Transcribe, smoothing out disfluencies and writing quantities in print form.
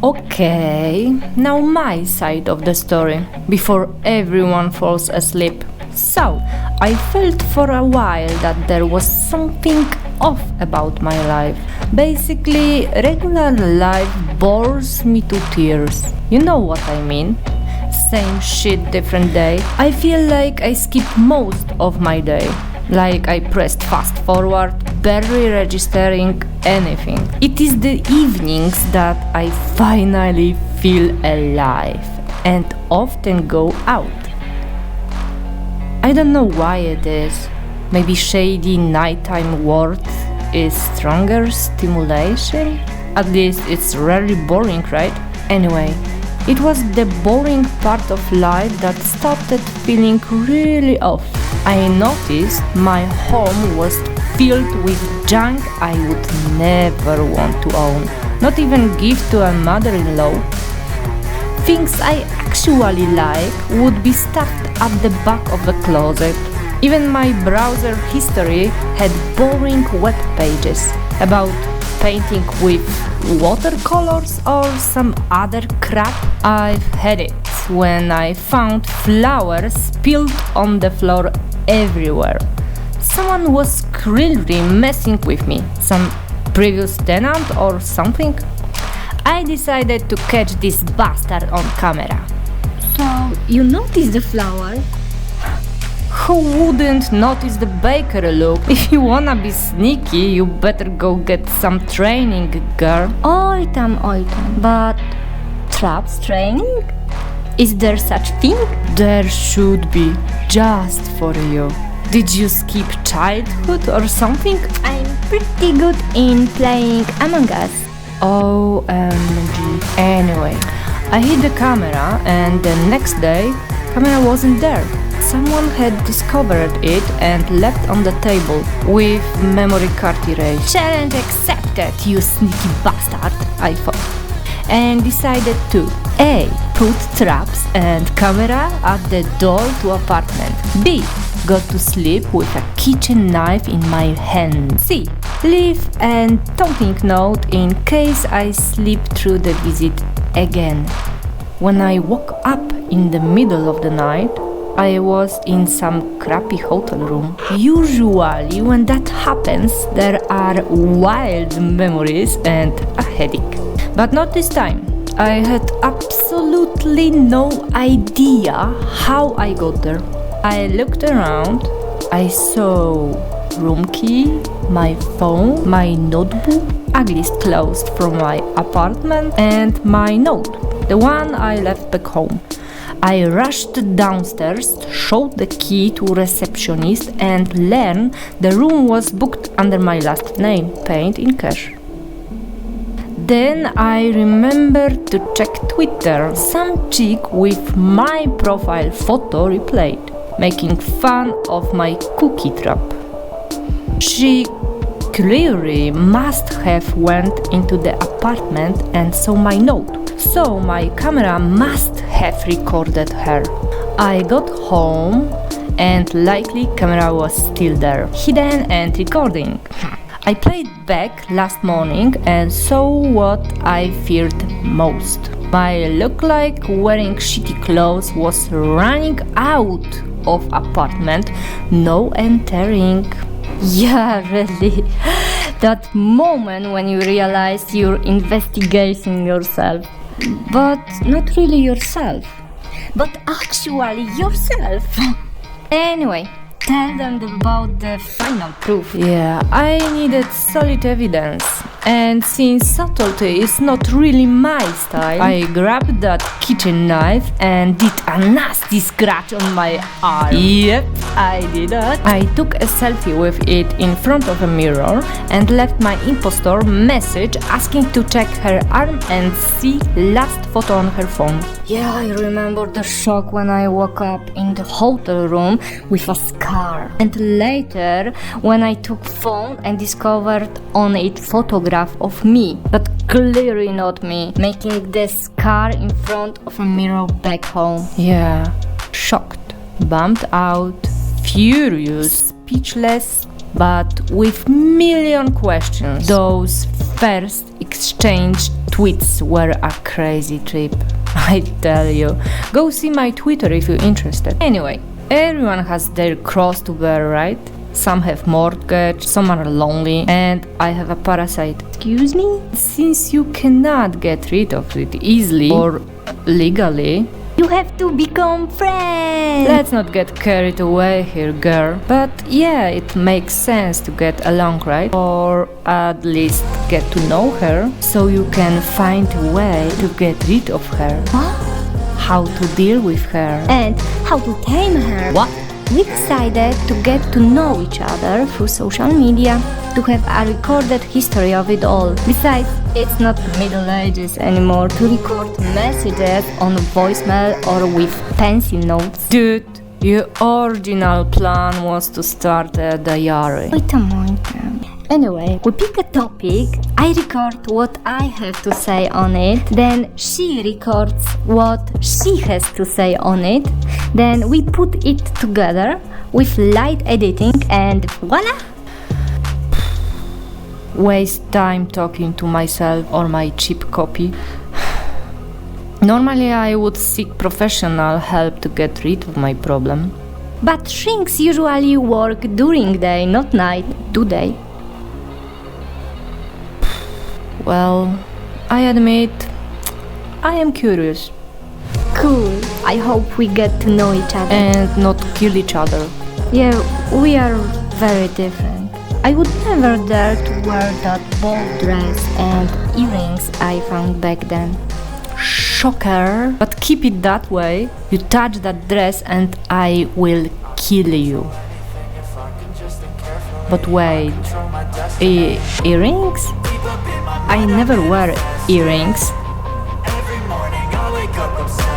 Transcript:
Okay, now my side of the story, before everyone falls asleep. So, I felt for a while that there was something off about my life. Basically, regular life bores me to tears. You know what I mean? Same shit, different day. I feel like I skipped most of my day. Like I pressed fast forward, barely registering anything. It is the evenings that I finally feel alive and often go out. I don't know why it is. Maybe shady nighttime world is stronger stimulation? At least it's rarely boring, right? Anyway, it was the boring part of life that started feeling really off. I noticed my home was filled with junk I would never want to own, not even give to a mother-in-law. Things I actually like would be stuffed at the back of the closet. Even my browser history had boring web pages about painting with watercolors or some other crap. I've had it when I found flowers spilled on the floor everywhere. Someone was clearly messing with me, some previous tenant or something. I decided to catch this bastard on camera. So, you noticed the flower? Who wouldn't notice the bakery look? If you wanna be sneaky, you better go get some training, girl. Oj tam, but traps training? Is there such thing? There should be, just for you. Did you skip childhood or something? I'm pretty good in playing Among Us. OMG. Anyway, I hit the camera and the next day, camera wasn't there. Someone had discovered it and left on the table with memory card erased. Challenge accepted, you sneaky bastard, I thought. And decided to A. Put traps and camera at the door to apartment. B. Go to sleep with a kitchen knife in my hand. C. Leave a taunting note in case I slip through the visit again. When I woke up in the middle of the night, I was in some crappy hotel room. Usually when that happens, there are wild memories and a headache. But not this time. I had absolutely no idea how I got there. I looked around. I saw room key, my phone, my notebook, ugliest clothes from my apartment, and my note, the one I left back home. I rushed downstairs, showed the key to receptionist and learned the room was booked under my last name, paid in cash. Then I remembered to check Twitter. Some chick with my profile photo replied, making fun of my cookie trap. She clearly must have went into the apartment and saw my note. So my camera must have recorded her. I got home and likely camera was still there, hidden and recording. I played back last morning and saw what I feared most. My look like wearing shitty clothes was running out of apartment, no entering. Yeah, really. That moment when you realize you're investigating yourself. But not really yourself. But actually yourself. Anyway, tell them about the final proof. Yeah, I needed solid evidence. And since subtlety is not really my style, I grabbed that kitchen knife and did a nasty scratch on my arm. Yep, I did that. I took a selfie with it in front of a mirror and left my impostor message asking to check her arm and see last photo on her phone. Yeah, I remember the shock when I woke up in the hotel room with a scar. And later, when I took phone and discovered on it photograph of me, but clearly not me, making the scar in front of a mirror back home. Yeah, shocked, bummed out, furious, speechless, but with million questions. Those first exchanged tweets were a crazy trip. I tell you. Go see my Twitter if you're interested. Anyway, everyone has their cross to bear, right? Some have mortgage, some are lonely, and I have a parasite. Excuse me? Since you cannot get rid of it easily or legally, You have to become friends! let's not get carried away here, girl. But yeah, it makes sense to get along, right? Or at least get to know her, so you can find a way to get rid of her. What? How to deal with her. And how to tame her? What? We decided to get to know each other through social media, to have a recorded history of it all. Besides, it's not Middle Ages anymore to record messages on voicemail or with pencil notes. Dude, your original plan was to start a diary. Wait a moment. Anyway, we pick a topic, I record what I have to say on it, then she records what she has to say on it, then we put it together with light editing and voila! Waste time talking to myself or my cheap copy. Normally I would seek professional help to get rid of my problem. But shrinks usually work during day, not night, do they? Well, I admit, I am curious. Cool, I hope we get to know each other. And not kill each other. Yeah, we are very different. I would never dare to wear that bold dress and earrings I found back then. Shocker! But keep it that way. You touch that dress and I will kill you. But wait, earrings? I never wear earrings. Every morning I wake up, I'm so